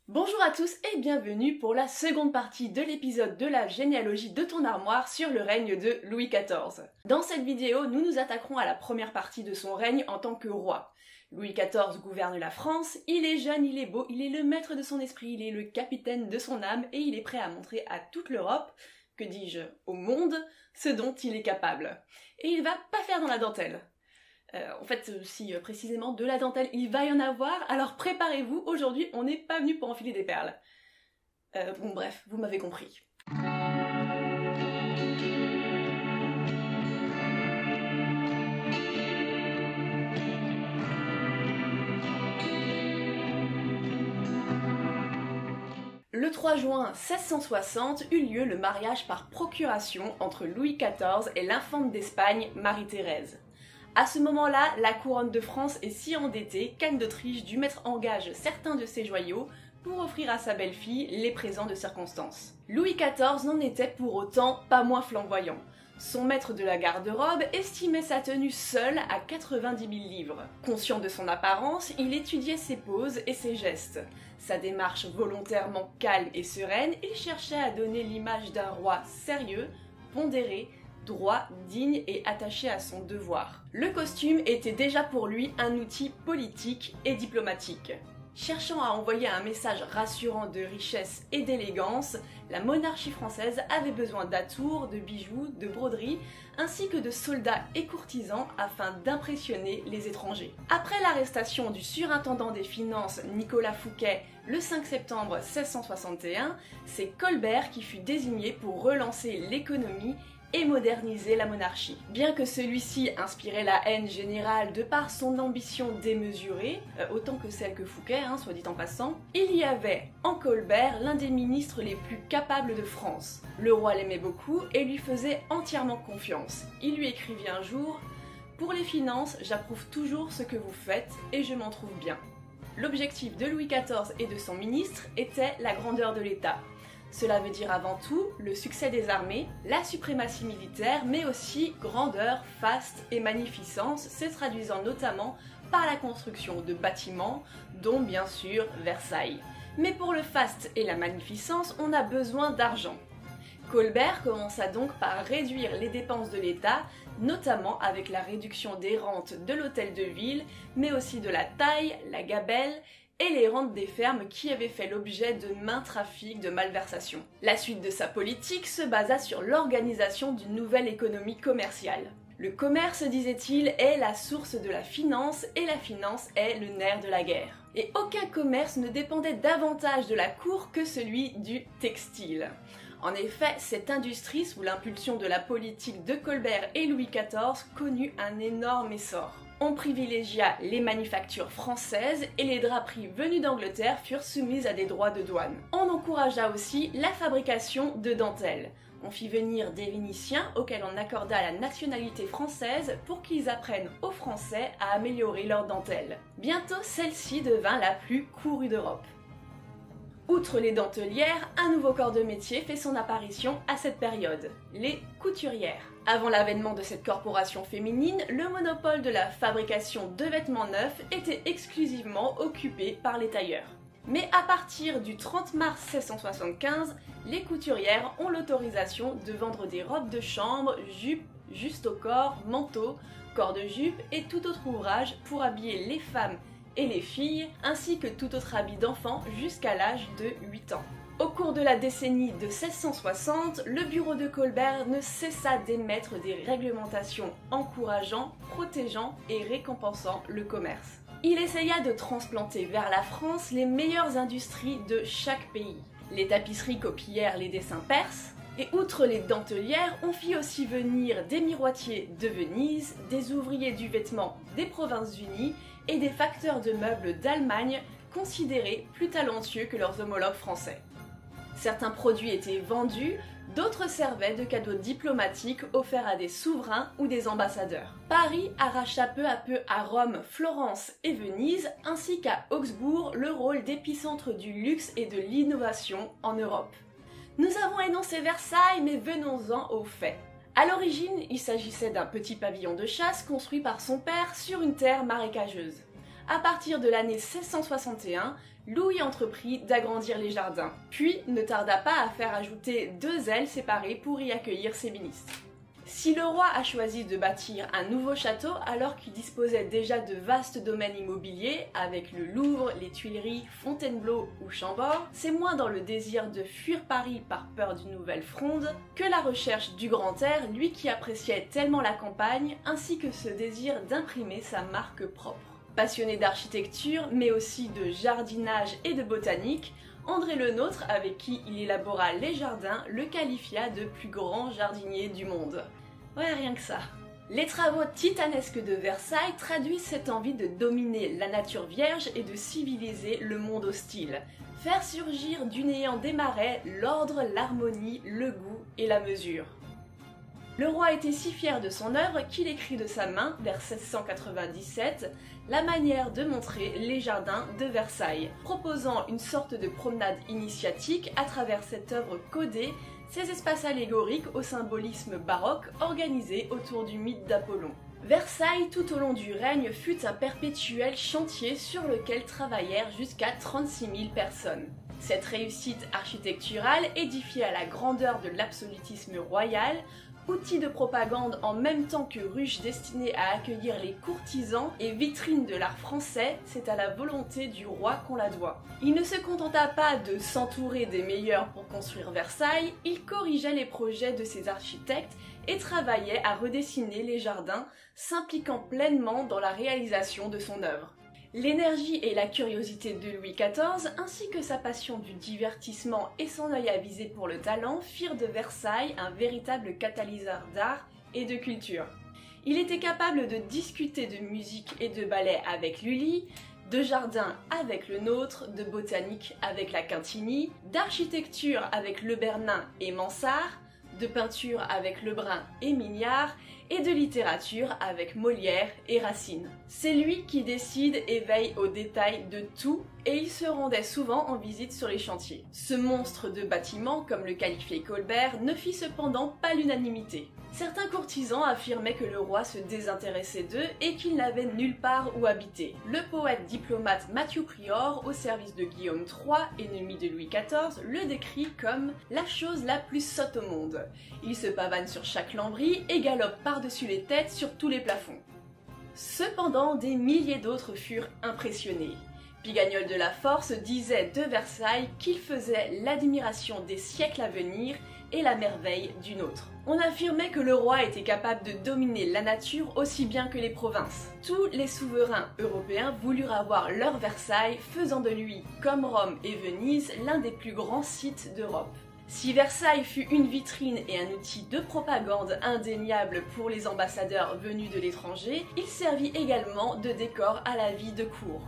Bonjour à tous et bienvenue pour la seconde partie de l'épisode de la généalogie de ton armoire sur le règne de Louis XIV. Dans cette vidéo, nous nous attaquerons à la première partie de son règne en tant que roi. Louis XIV gouverne la France, il est jeune, il est beau, il est le maître de son esprit, il est le capitaine de son âme et il est prêt à montrer à toute l'Europe, que dis-je, au monde, ce dont il est capable. Et il va pas faire dans la dentelle. Si précisément de la dentelle il va y en avoir, alors préparez-vous, aujourd'hui on n'est pas venu pour enfiler des perles. Bref, vous m'avez compris. Le 3 juin 1660 eut lieu le mariage par procuration entre Louis XIV et l'infante d'Espagne Marie-Thérèse. À ce moment-là, la couronne de France est si endettée qu'Anne d'Autriche dut mettre en gage certains de ses joyaux pour offrir à sa belle-fille les présents de circonstance. Louis XIV n'en était pour autant pas moins flamboyant. Son maître de la garde-robe estimait sa tenue seule à 90 000 livres. Conscient de son apparence, il étudiait ses poses et ses gestes. Sa démarche volontairement calme et sereine, il cherchait à donner l'image d'un roi sérieux, pondéré, droit, digne et attaché à son devoir. Le costume était déjà pour lui un outil politique et diplomatique. Cherchant à envoyer un message rassurant de richesse et d'élégance, la monarchie française avait besoin d'atours, de bijoux, de broderies, ainsi que de soldats et courtisans afin d'impressionner les étrangers. Après l'arrestation du surintendant des finances Nicolas Fouquet le 5 septembre 1661, c'est Colbert qui fut désigné pour relancer l'économie et moderniser la monarchie. Bien que celui-ci inspirait la haine générale de par son ambition démesurée, autant que celle que Fouquet, soit dit en passant, il y avait en Colbert l'un des ministres les plus capables de France. Le roi l'aimait beaucoup et lui faisait entièrement confiance. Il lui écrivit un jour « Pour les finances, j'approuve toujours ce que vous faites et je m'en trouve bien ». L'objectif de Louis XIV et de son ministre était la grandeur de l'État. Cela veut dire avant tout le succès des armées, la suprématie militaire, mais aussi grandeur, faste et magnificence, se traduisant notamment par la construction de bâtiments, dont bien sûr Versailles. Mais pour le faste et la magnificence, on a besoin d'argent. Colbert commença donc par réduire les dépenses de l'État, notamment avec la réduction des rentes de l'hôtel de ville, mais aussi de la taille, la gabelle, et les rentes des fermes qui avaient fait l'objet de maints trafics de malversations. La suite de sa politique se basa sur l'organisation d'une nouvelle économie commerciale. Le commerce, disait-il, est la source de la finance et la finance est le nerf de la guerre. Et aucun commerce ne dépendait davantage de la cour que celui du textile. En effet, cette industrie, sous l'impulsion de la politique de Colbert et Louis XIV, connut un énorme essor. On privilégia les manufactures françaises et les draperies venues d'Angleterre furent soumises à des droits de douane. On encouragea aussi la fabrication de dentelles. On fit venir des Vénitiens auxquels on accorda la nationalité française pour qu'ils apprennent aux Français à améliorer leurs dentelles. Bientôt, celle-ci devint la plus courue d'Europe. Outre les dentelières, un nouveau corps de métier fait son apparition à cette période, les couturières. Avant l'avènement de cette corporation féminine, le monopole de la fabrication de vêtements neufs était exclusivement occupé par les tailleurs. Mais à partir du 30 mars 1675, les couturières ont l'autorisation de vendre des robes de chambre, jupes, juste au corps, manteaux, corps de jupe et tout autre ouvrage pour habiller les femmes et les filles, ainsi que tout autre habit d'enfant jusqu'à l'âge de 8 ans. Au cours de la décennie de 1660, le bureau de Colbert ne cessa d'émettre des réglementations encourageant, protégeant et récompensant le commerce. Il essaya de transplanter vers la France les meilleures industries de chaque pays. Les tapisseries copièrent les dessins perses, et outre les dentelières, on fit aussi venir des miroitiers de Venise, des ouvriers du vêtement des Provinces-Unies et des facteurs de meubles d'Allemagne considérés plus talentueux que leurs homologues français. Certains produits étaient vendus, d'autres servaient de cadeaux diplomatiques offerts à des souverains ou des ambassadeurs. Paris arracha peu à peu à Rome, Florence et Venise, ainsi qu'à Augsbourg, le rôle d'épicentre du luxe et de l'innovation en Europe. Nous avons énoncé Versailles, mais venons-en aux faits. À l'origine, il s'agissait d'un petit pavillon de chasse construit par son père sur une terre marécageuse. À partir de l'année 1661, Louis entreprit d'agrandir les jardins, puis ne tarda pas à faire ajouter 2 ailes séparées pour y accueillir ses ministres. Si le roi a choisi de bâtir un nouveau château alors qu'il disposait déjà de vastes domaines immobiliers avec le Louvre, les Tuileries, Fontainebleau ou Chambord, c'est moins dans le désir de fuir Paris par peur d'une nouvelle fronde que la recherche du grand air, lui qui appréciait tellement la campagne, ainsi que ce désir d'imprimer sa marque propre. Passionné d'architecture, mais aussi de jardinage et de botanique, André Le Nôtre, avec qui il élabora les jardins, le qualifia de plus grand jardinier du monde. Ouais, rien que ça. Les travaux titanesques de Versailles traduisent cette envie de dominer la nature vierge et de civiliser le monde hostile. Faire surgir du néant des marais l'ordre, l'harmonie, le goût et la mesure. Le roi était si fier de son œuvre qu'il écrit de sa main, vers 1697, la manière de montrer les jardins de Versailles, proposant une sorte de promenade initiatique à travers cette œuvre codée, ces espaces allégoriques au symbolisme baroque organisés autour du mythe d'Apollon. Versailles, tout au long du règne, fut un perpétuel chantier sur lequel travaillèrent jusqu'à 36 000 personnes. Cette réussite architecturale, édifiée à la grandeur de l'absolutisme royal, outil de propagande en même temps que ruche destinée à accueillir les courtisans et vitrine de l'art français, c'est à la volonté du roi qu'on la doit. Il ne se contenta pas de s'entourer des meilleurs pour construire Versailles, il corrigeait les projets de ses architectes et travaillait à redessiner les jardins, s'impliquant pleinement dans la réalisation de son œuvre. L'énergie et la curiosité de Louis XIV, ainsi que sa passion du divertissement et son œil avisé pour le talent, firent de Versailles un véritable catalyseur d'art et de culture. Il était capable de discuter de musique et de ballet avec Lully, de jardin avec le Nôtre, de botanique avec la Quintini, d'architecture avec Le Bernin et Mansart, de peinture avec Lebrun et Mignard, et de littérature avec Molière et Racine. C'est lui qui décide et veille aux détails de tout, et il se rendait souvent en visite sur les chantiers. Ce monstre de bâtiment, comme le qualifiait Colbert, ne fit cependant pas l'unanimité. Certains courtisans affirmaient que le roi se désintéressait d'eux et qu'il n'avait nulle part où habiter. Le poète diplomate Mathieu Prior, au service de Guillaume III, ennemi de Louis XIV, le décrit comme la chose la plus sotte au monde. Il se pavane sur chaque lambris et galope par-dessus les têtes sur tous les plafonds. Cependant, des milliers d'autres furent impressionnés. Pigagnol de la Force disait de Versailles qu'il faisait l'admiration des siècles à venir et la merveille du nôtre. On affirmait que le roi était capable de dominer la nature aussi bien que les provinces. Tous les souverains européens voulurent avoir leur Versailles, faisant de lui, comme Rome et Venise, l'un des plus grands sites d'Europe. Si Versailles fut une vitrine et un outil de propagande indéniable pour les ambassadeurs venus de l'étranger, il servit également de décor à la vie de cour.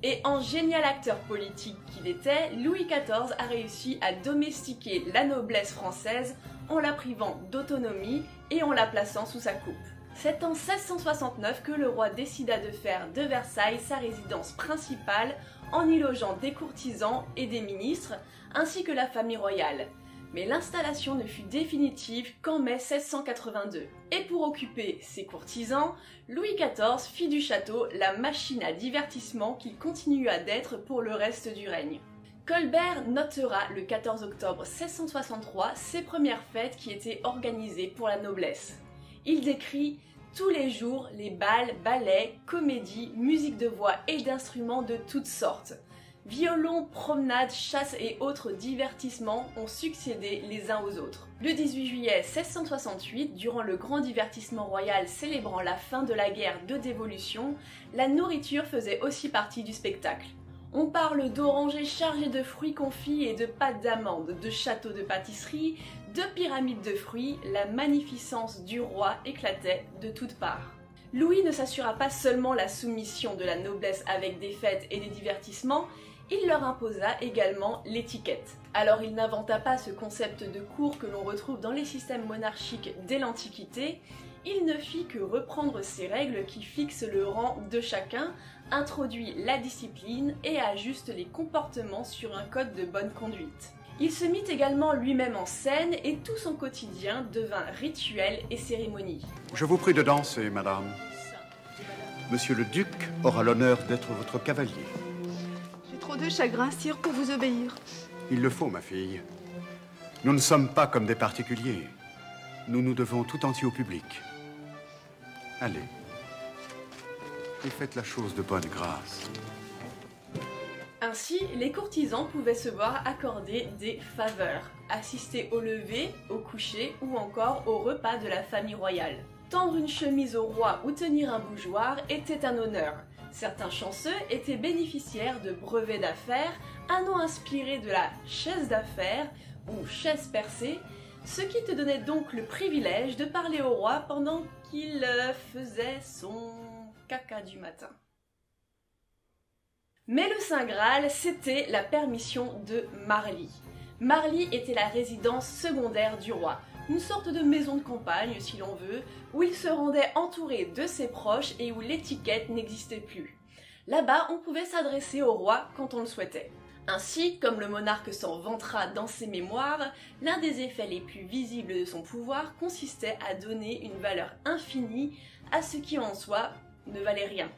Et en génial acteur politique qu'il était, Louis XIV a réussi à domestiquer la noblesse française en la privant d'autonomie et en la plaçant sous sa coupe. C'est en 1669 que le roi décida de faire de Versailles sa résidence principale en y logeant des courtisans et des ministres, ainsi que la famille royale. Mais l'installation ne fut définitive qu'en mai 1682. Et pour occuper ses courtisans, Louis XIV fit du château la machine à divertissement qu'il continua d'être pour le reste du règne. Colbert notera le 14 octobre 1663 ses premières fêtes qui étaient organisées pour la noblesse. Il décrit tous les jours les bals, ballets, comédies, musique de voix et d'instruments de toutes sortes. Violons, promenades, chasses et autres divertissements ont succédé les uns aux autres. Le 18 juillet 1668, durant le grand divertissement royal célébrant la fin de la guerre de dévolution, la nourriture faisait aussi partie du spectacle. On parle d'orangers chargés de fruits confits et de pâtes d'amandes, de châteaux de pâtisserie, de pyramides de fruits, la magnificence du roi éclatait de toutes parts. Louis ne s'assura pas seulement la soumission de la noblesse avec des fêtes et des divertissements, il leur imposa également l'étiquette. Alors il n'inventa pas ce concept de cour que l'on retrouve dans les systèmes monarchiques dès l'Antiquité, il ne fit que reprendre ces règles qui fixent le rang de chacun, introduit la discipline et ajuste les comportements sur un code de bonne conduite. Il se mit également lui-même en scène et tout son quotidien devint rituel et cérémonie. Je vous prie de danser, madame. Monsieur le duc aura l'honneur d'être votre cavalier. J'ai trop de chagrin, sire, pour vous obéir. Il le faut, ma fille. Nous ne sommes pas comme des particuliers. Nous nous devons tout entier au public. Allez. Et faites la chose de bonne grâce. Ainsi, les courtisans pouvaient se voir accorder des faveurs, assister au lever, au coucher ou encore au repas de la famille royale. Tendre une chemise au roi ou tenir un bougeoir était un honneur. Certains chanceux étaient bénéficiaires de brevets d'affaires, un nom inspiré de la chaise d'affaires ou chaise percée, ce qui te donnait donc le privilège de parler au roi pendant qu'il faisait son caca du matin. Mais le Saint Graal, c'était la permission de Marly. Marly était la résidence secondaire du roi, une sorte de maison de campagne, si l'on veut, où il se rendait entouré de ses proches et où l'étiquette n'existait plus. Là-bas, on pouvait s'adresser au roi quand on le souhaitait. Ainsi, comme le monarque s'en vantera dans ses mémoires, l'un des effets les plus visibles de son pouvoir consistait à donner une valeur infinie à ce qui en soi ne valait rien.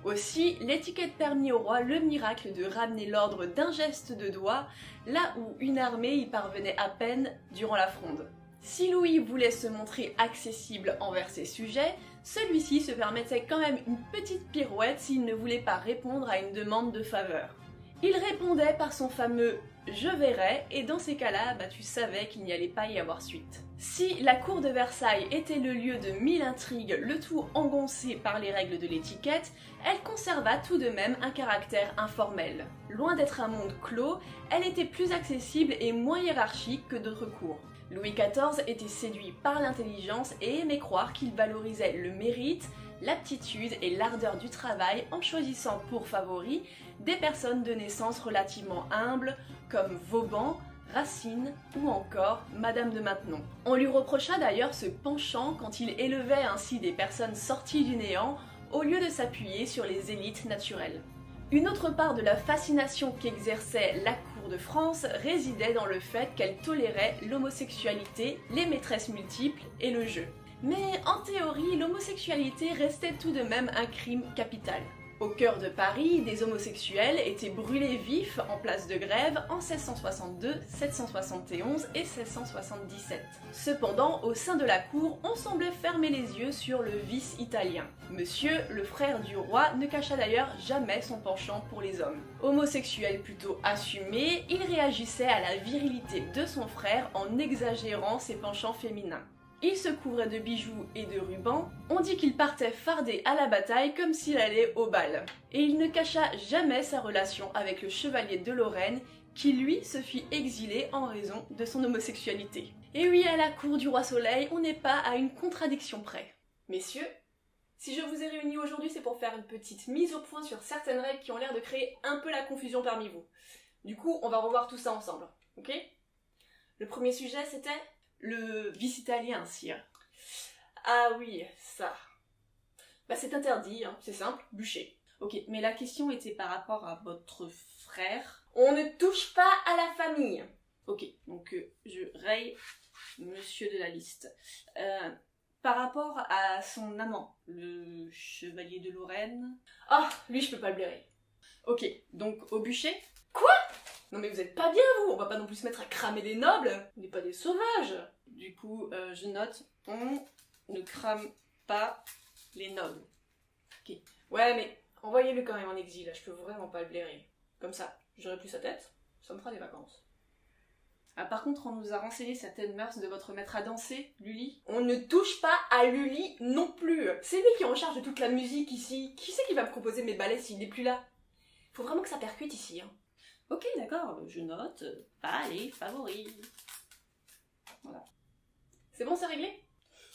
Aussi, l'étiquette permit au roi le miracle de ramener l'ordre d'un geste de doigt, là où une armée y parvenait à peine durant la fronde. Si Louis voulait se montrer accessible envers ses sujets, celui-ci se permettait quand même une petite pirouette s'il ne voulait pas répondre à une demande de faveur. Il répondait par son fameux « je verrai » et dans ces cas-là, tu savais qu'il n'y allait pas y avoir suite. Si la cour de Versailles était le lieu de 1000 intrigues, le tout engoncé par les règles de l'étiquette, elle conserva tout de même un caractère informel. Loin d'être un monde clos, elle était plus accessible et moins hiérarchique que d'autres cours. Louis XIV était séduit par l'intelligence et aimait croire qu'il valorisait le mérite, l'aptitude et l'ardeur du travail en choisissant pour favoris des personnes de naissance relativement humbles comme Vauban, Racine ou encore Madame de Maintenon. On lui reprocha d'ailleurs ce penchant quand il élevait ainsi des personnes sorties du néant au lieu de s'appuyer sur les élites naturelles. Une autre part de la fascination qu'exerçait la cour de France résidait dans le fait qu'elle tolérait l'homosexualité, les maîtresses multiples et le jeu. Mais en théorie, l'homosexualité restait tout de même un crime capital. Au cœur de Paris, des homosexuels étaient brûlés vifs en place de grève en 1662, 771 et 1677. Cependant, au sein de la cour, on semblait fermer les yeux sur le vice italien. Monsieur, le frère du roi, ne cacha d'ailleurs jamais son penchant pour les hommes. Homosexuel plutôt assumé, il réagissait à la virilité de son frère en exagérant ses penchants féminins. Il se couvrait de bijoux et de rubans, on dit qu'il partait fardé à la bataille comme s'il allait au bal. Et il ne cacha jamais sa relation avec le chevalier de Lorraine, qui lui se fit exiler en raison de son homosexualité. Et oui, à la cour du roi Soleil, on n'est pas à une contradiction près. Messieurs, si je vous ai réunis aujourd'hui, c'est pour faire une petite mise au point sur certaines règles qui ont l'air de créer un peu la confusion parmi vous. Du coup, on va revoir tout ça ensemble, ok? Le premier sujet, c'était le vice italien, sire. Ah oui, ça. C'est interdit, hein, c'est simple, bûcher. Ok, mais la question était par rapport à votre frère. On ne touche pas à la famille. Ok, donc je raye monsieur de la liste. Par rapport à son amant, le chevalier de Lorraine... Ah, lui je peux pas le blairer. Ok, donc au bûcher. Quoi? Non mais vous êtes pas bien vous, on va pas non plus se mettre à cramer des nobles. On n'est pas des sauvages. Du coup, je note, on ne crame pas les nobles. Ok. Ouais, mais envoyez-le quand même en exil, je peux vraiment pas le blairer. Comme ça, j'aurai plus sa tête, ça me fera des vacances. Ah, par contre, on nous a renseigné certaines mœurs de votre maître à danser, Lully. On ne touche pas à Lully non plus. C'est lui qui est en charge de toute la musique ici. Qui c'est qui va me composer mes ballets s'il n'est plus là? Faut vraiment que ça percute ici, hein. Ok, d'accord, je note, pas les favoris. Voilà. C'est bon, c'est réglé?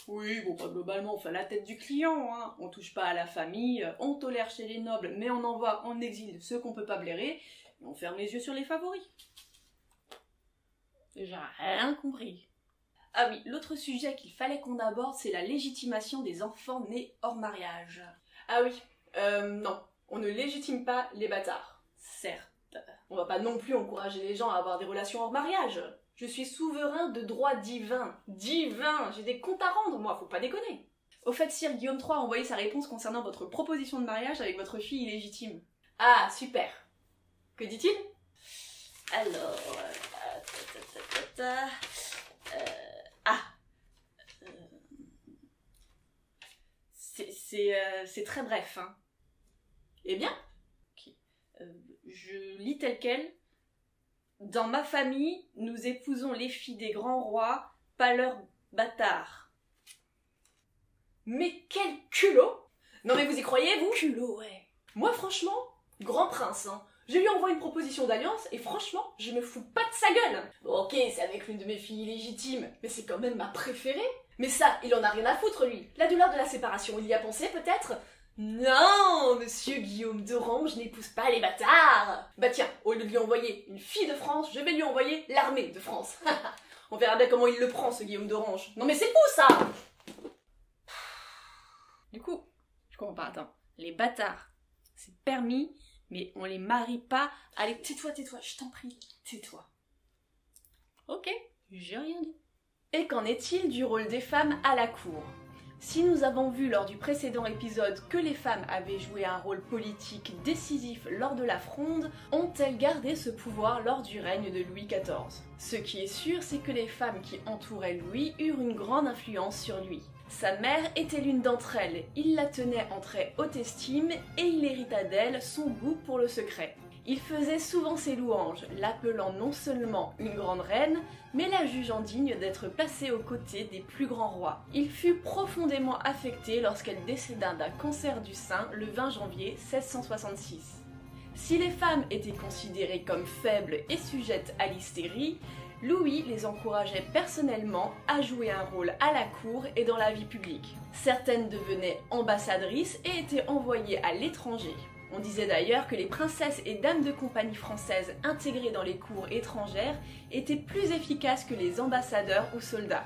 Oui, bon, globalement, on fait la tête du client, hein. On touche pas à la famille, on tolère chez les nobles, mais on envoie en exil ceux qu'on peut pas blairer, et on ferme les yeux sur les favoris. J'ai rien compris. Ah oui, l'autre sujet qu'il fallait qu'on aborde, c'est la légitimation des enfants nés hors mariage. Ah oui, non, on ne légitime pas les bâtards. Certes. On va pas non plus encourager les gens à avoir des relations hors mariage. Je suis souverain de droit divin. Divin! J'ai des comptes à rendre, moi, faut pas déconner. Au fait, Sire Guillaume III a envoyé sa réponse concernant votre proposition de mariage avec votre fille illégitime. Ah, super. Que dit-il? Alors... C'est très bref, hein. Eh bien, okay. Je lis tel quel. Dans ma famille, nous épousons les filles des grands rois, pas leurs bâtards. Mais quel culot! Non mais vous y croyez, vous? Culot, ouais. Moi, franchement, grand prince, hein. Je lui envoie une proposition d'alliance et franchement, je me fous pas de sa gueule. Bon, ok, c'est avec l'une de mes filles illégitimes, mais c'est quand même ma préférée. Mais ça, il en a rien à foutre, lui. La douleur de la séparation, il y a pensé, peut-être? Non, monsieur Guillaume d'Orange n'épouse pas les bâtards. Bah tiens, au lieu de lui envoyer une fille de France, je vais lui envoyer l'armée de France. On verra bien comment il le prend, ce Guillaume d'Orange. Non mais c'est fou, ça! Du coup, je comprends pas, attends. Les bâtards, c'est permis, mais on les marie pas. Allez, tais-toi, je t'en prie, tais-toi. Ok, j'ai rien dit. Et qu'en est-il du rôle des femmes à la cour? Si nous avons vu lors du précédent épisode que les femmes avaient joué un rôle politique décisif lors de la Fronde, ont-elles gardé ce pouvoir lors du règne de Louis XIV? Ce qui est sûr, c'est que les femmes qui entouraient Louis eurent une grande influence sur lui. Sa mère était l'une d'entre elles, il la tenait en très haute estime et il hérita d'elle son goût pour le secret. Il faisait souvent ses louanges, l'appelant non seulement une grande reine, mais la jugeant digne d'être placée aux côtés des plus grands rois. Il fut profondément affecté lorsqu'elle décéda d'un cancer du sein le 20 janvier 1666. Si les femmes étaient considérées comme faibles et sujettes à l'hystérie, Louis les encourageait personnellement à jouer un rôle à la cour et dans la vie publique. Certaines devenaient ambassadrices et étaient envoyées à l'étranger. On disait d'ailleurs que les princesses et dames de compagnie françaises intégrées dans les cours étrangères étaient plus efficaces que les ambassadeurs ou soldats.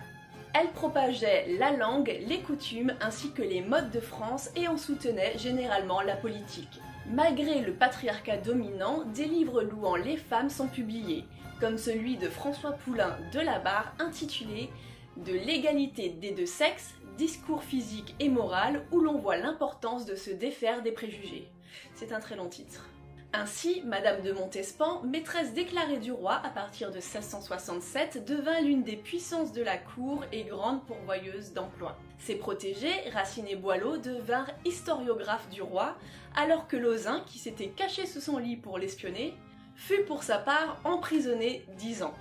Elles propageaient la langue, les coutumes ainsi que les modes de France et en soutenaient généralement la politique. Malgré le patriarcat dominant, des livres louant les femmes sont publiés, comme celui de François Poulain de la Barre intitulé « De l'égalité des deux sexes, discours physique et moral où l'on voit l'importance de se défaire des préjugés ». C'est un très long titre. Ainsi, Madame de Montespan, maîtresse déclarée du roi à partir de 1667, devint l'une des puissances de la cour et grande pourvoyeuse d'emploi. Ses protégés, Racine et Boileau, devinrent historiographes du roi, alors que Lauzun, qui s'était caché sous son lit pour l'espionner, fut pour sa part emprisonné 10 ans.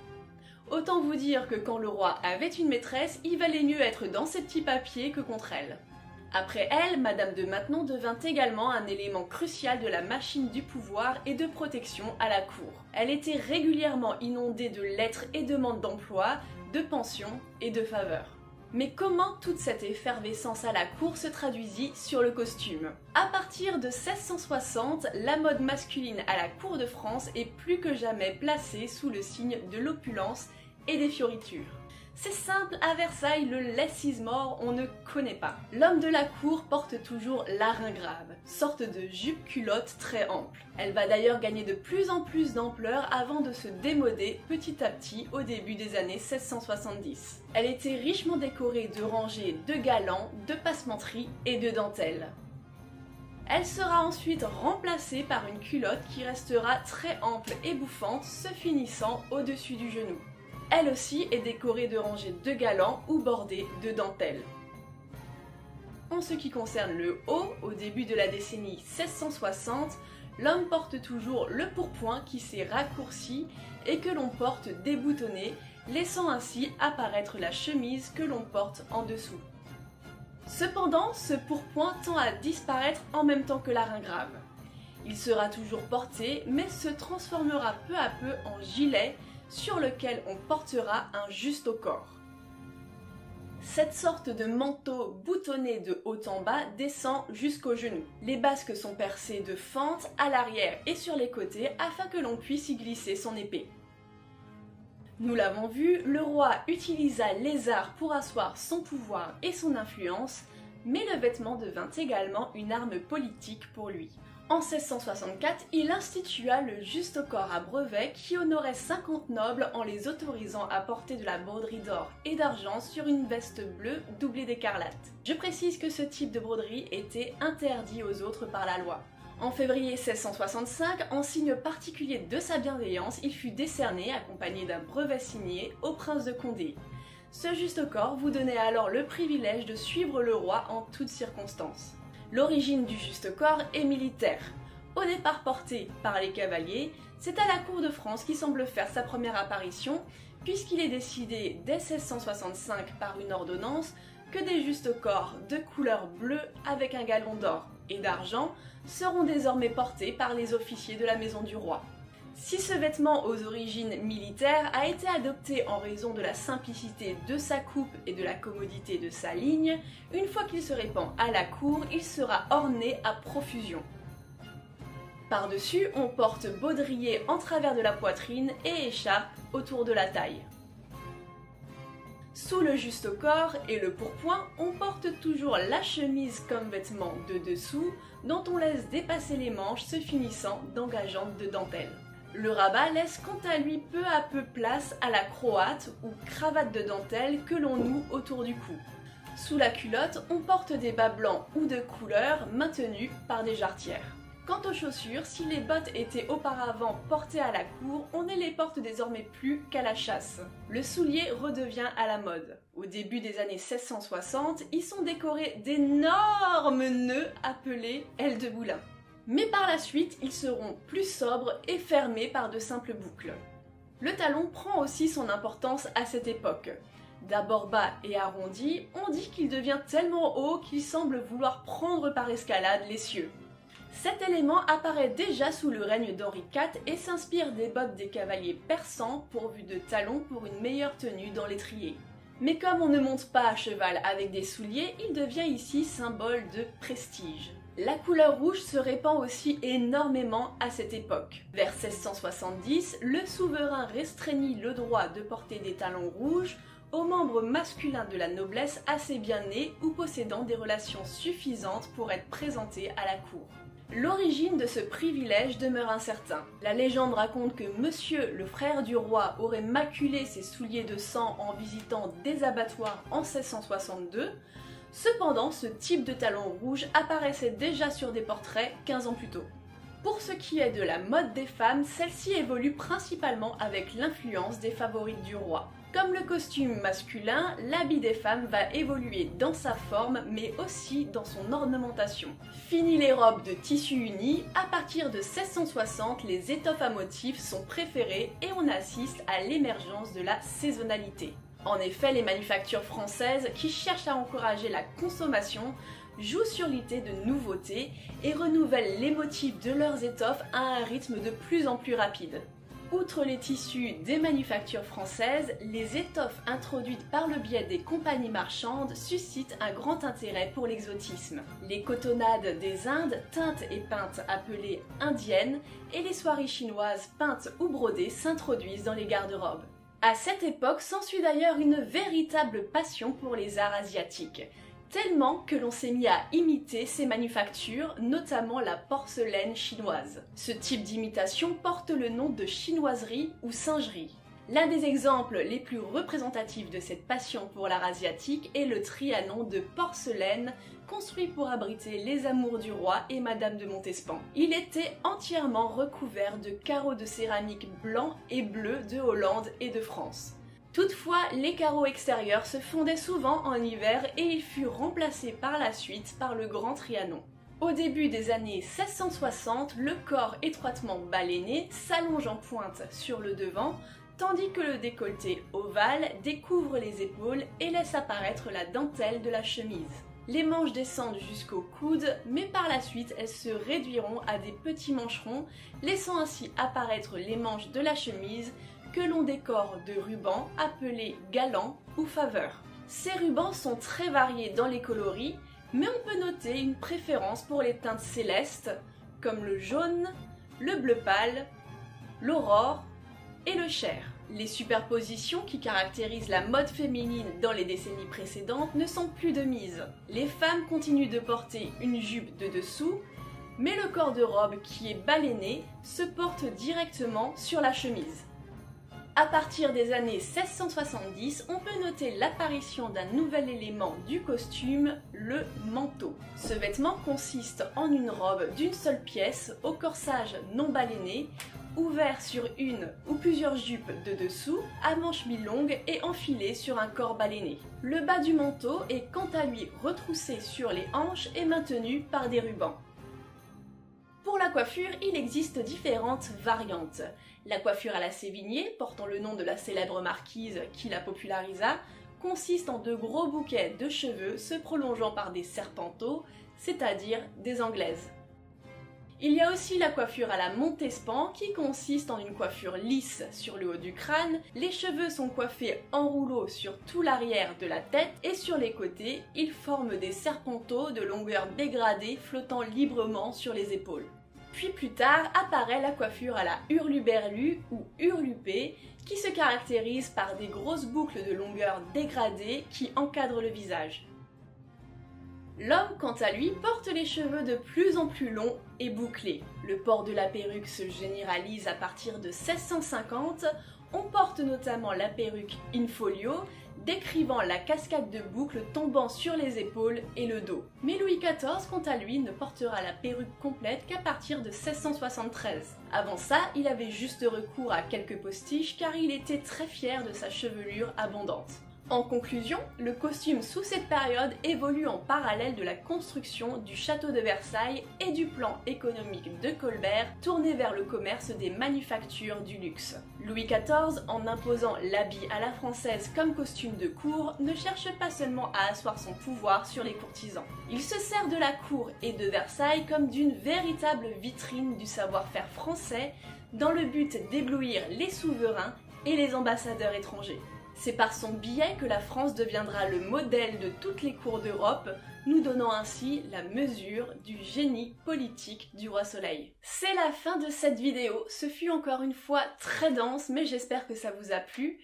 Autant vous dire que quand le roi avait une maîtresse, il valait mieux être dans ses petits papiers que contre elle. Après elle, Madame de Maintenon devint également un élément crucial de la machine du pouvoir et de protection à la cour. Elle était régulièrement inondée de lettres et demandes d'emploi, de pensions et de faveurs. Mais comment toute cette effervescence à la cour se traduisit sur le costume? À partir de 1660, la mode masculine à la cour de France est plus que jamais placée sous le signe de l'opulence et des fioritures. C'est simple, à Versailles, le less is more, on ne connaît pas. L'homme de la cour porte toujours l'aringrave, sorte de jupe-culotte très ample. Elle va d'ailleurs gagner de plus en plus d'ampleur avant de se démoder petit à petit au début des années 1670. Elle était richement décorée de rangées de galants, de passementeries et de dentelles. Elle sera ensuite remplacée par une culotte qui restera très ample et bouffante, se finissant au-dessus du genou. Elle aussi est décorée de rangées de galants ou bordée de dentelles. En ce qui concerne le haut, au début de la décennie 1660, l'homme porte toujours le pourpoint qui s'est raccourci et que l'on porte déboutonné, laissant ainsi apparaître la chemise que l'on porte en dessous. Cependant, ce pourpoint tend à disparaître en même temps que l'aringrave. Il sera toujours porté, mais se transformera peu à peu en gilet, sur lequel on portera un juste au corps. Cette sorte de manteau boutonné de haut en bas descend jusqu'aux genoux. Les basques sont percées de fentes à l'arrière et sur les côtés afin que l'on puisse y glisser son épée. Nous l'avons vu, le roi utilisa les arts pour asseoir son pouvoir et son influence, mais le vêtement devint également une arme politique pour lui. En 1664, il institua le juste corps à brevet qui honorait 50 nobles en les autorisant à porter de la broderie d'or et d'argent sur une veste bleue doublée d'écarlate. Je précise que ce type de broderie était interdit aux autres par la loi. En février 1665, en signe particulier de sa bienveillance, il fut décerné, accompagné d'un brevet signé, au prince de Condé. Ce juste corps vous donnait alors le privilège de suivre le roi en toutes circonstances. L'origine du juste corps est militaire. Au départ porté par les cavaliers, c'est à la cour de France qu'il semble faire sa première apparition, puisqu'il est décidé dès 1665 par une ordonnance que des justes corps de couleur bleue avec un galon d'or et d'argent seront désormais portés par les officiers de la maison du roi. Si ce vêtement aux origines militaires a été adopté en raison de la simplicité de sa coupe et de la commodité de sa ligne, une fois qu'il se répand à la cour, il sera orné à profusion. Par-dessus, on porte baudrier en travers de la poitrine et écharpe autour de la taille. Sous le juste corps et le pourpoint, on porte toujours la chemise comme vêtement de dessous, dont on laisse dépasser les manches se finissant d'engageantes de dentelle. Le rabat laisse quant à lui peu à peu place à la croate ou cravate de dentelle que l'on noue autour du cou. Sous la culotte, on porte des bas blancs ou de couleur maintenus par des jarretières. Quant aux chaussures, si les bottes étaient auparavant portées à la cour, on ne les porte désormais plus qu'à la chasse. Le soulier redevient à la mode. Au début des années 1660, ils sont décorés d'énormes nœuds appelés ailes de boulin. Mais par la suite, ils seront plus sobres et fermés par de simples boucles. Le talon prend aussi son importance à cette époque. D'abord bas et arrondi, on dit qu'il devient tellement haut qu'il semble vouloir prendre par escalade les cieux. Cet élément apparaît déjà sous le règne d'Henri IV et s'inspire des bottes des cavaliers persans pourvus de talons pour une meilleure tenue dans l'étrier. Mais comme on ne monte pas à cheval avec des souliers, il devient ici symbole de prestige. La couleur rouge se répand aussi énormément à cette époque. Vers 1670, le souverain restreignit le droit de porter des talons rouges aux membres masculins de la noblesse assez bien nés ou possédant des relations suffisantes pour être présentés à la cour. L'origine de ce privilège demeure incertain. La légende raconte que Monsieur, le frère du roi, aurait maculé ses souliers de sang en visitant des abattoirs en 1662. Cependant, ce type de talon rouge apparaissait déjà sur des portraits 15 ans plus tôt. Pour ce qui est de la mode des femmes, celle-ci évolue principalement avec l'influence des favorites du roi. Comme le costume masculin, l'habit des femmes va évoluer dans sa forme, mais aussi dans son ornementation. Fini les robes de tissu uni, à partir de 1660, les étoffes à motifs sont préférées et on assiste à l'émergence de la saisonnalité. En effet, les manufactures françaises, qui cherchent à encourager la consommation, jouent sur l'idée de nouveautés et renouvellent les motifs de leurs étoffes à un rythme de plus en plus rapide. Outre les tissus des manufactures françaises, les étoffes introduites par le biais des compagnies marchandes suscitent un grand intérêt pour l'exotisme. Les cotonnades des Indes, teintes et peintes appelées indiennes, et les soieries chinoises peintes ou brodées s'introduisent dans les garde-robes. À cette époque s'ensuit d'ailleurs une véritable passion pour les arts asiatiques, tellement que l'on s'est mis à imiter ces manufactures, notamment la porcelaine chinoise. Ce type d'imitation porte le nom de chinoiserie ou singerie. L'un des exemples les plus représentatifs de cette passion pour l'art asiatique est le Trianon de porcelaine, construit pour abriter les amours du roi et Madame de Montespan. Il était entièrement recouvert de carreaux de céramique blancs et bleus de Hollande et de France. Toutefois, les carreaux extérieurs se fondaient souvent en hiver et il fut remplacé par la suite par le Grand Trianon. Au début des années 1660, le corps étroitement baleiné s'allonge en pointe sur le devant, tandis que le décolleté ovale découvre les épaules et laisse apparaître la dentelle de la chemise. Les manches descendent jusqu'au coude, mais par la suite elles se réduiront à des petits mancherons, laissant ainsi apparaître les manches de la chemise que l'on décore de rubans appelés galants ou faveurs. Ces rubans sont très variés dans les coloris, mais on peut noter une préférence pour les teintes célestes, comme le jaune, le bleu pâle, l'aurore et le chair. Les superpositions qui caractérisent la mode féminine dans les décennies précédentes ne sont plus de mise. Les femmes continuent de porter une jupe de dessous, Mais le corps de robe qui est baleiné se porte directement sur la chemise. À partir des années 1670, on peut noter l'apparition d'un nouvel élément du costume, le manteau. Ce vêtement consiste en une robe d'une seule pièce, au corsage non baleiné, ouvert sur une ou plusieurs jupes de dessous, à manches mi-longues et enfilé sur un corps baleiné. Le bas du manteau est quant à lui retroussé sur les hanches et maintenu par des rubans. Pour la coiffure, il existe différentes variantes. La coiffure à la Sévigné, portant le nom de la célèbre marquise qui la popularisa, consiste en de gros bouquets de cheveux se prolongeant par des serpenteaux, c'est-à-dire des anglaises. Il y a aussi la coiffure à la Montespan qui consiste en une coiffure lisse sur le haut du crâne, les cheveux sont coiffés en rouleau sur tout l'arrière de la tête et sur les côtés, ils forment des serpenteaux de longueur dégradée flottant librement sur les épaules. Puis plus tard apparaît la coiffure à la hurluberlu ou hurlupée qui se caractérise par des grosses boucles de longueur dégradée qui encadrent le visage. L'homme, quant à lui, porte les cheveux de plus en plus longs et bouclés. Le port de la perruque se généralise à partir de 1650. On porte notamment la perruque in folio, décrivant la cascade de boucles tombant sur les épaules et le dos. Mais Louis XIV, quant à lui, ne portera la perruque complète qu'à partir de 1673. Avant ça, il avait juste recours à quelques postiches car il était très fier de sa chevelure abondante. En conclusion, le costume sous cette période évolue en parallèle de la construction du château de Versailles et du plan économique de Colbert tourné vers le commerce des manufactures du luxe. Louis XIV, en imposant l'habit à la française comme costume de cour, ne cherche pas seulement à asseoir son pouvoir sur les courtisans. Il se sert de la cour et de Versailles comme d'une véritable vitrine du savoir-faire français dans le but d'éblouir les souverains et les ambassadeurs étrangers. C'est par son biais que la France deviendra le modèle de toutes les cours d'Europe, nous donnant ainsi la mesure du génie politique du roi Soleil. C'est la fin de cette vidéo, ce fut encore une fois très dense, mais j'espère que ça vous a plu.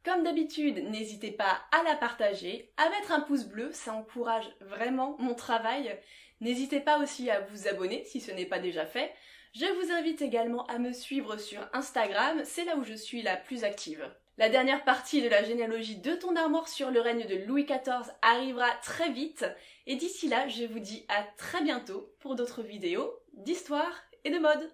Comme d'habitude, n'hésitez pas à la partager, à mettre un pouce bleu, ça encourage vraiment mon travail. N'hésitez pas aussi à vous abonner si ce n'est pas déjà fait. Je vous invite également à me suivre sur Instagram, c'est là où je suis la plus active. La dernière partie de la généalogie de Ton Armoire sur le règne de Louis XIV arrivera très vite, et d'ici là, je vous dis à très bientôt pour d'autres vidéos d'histoire et de mode.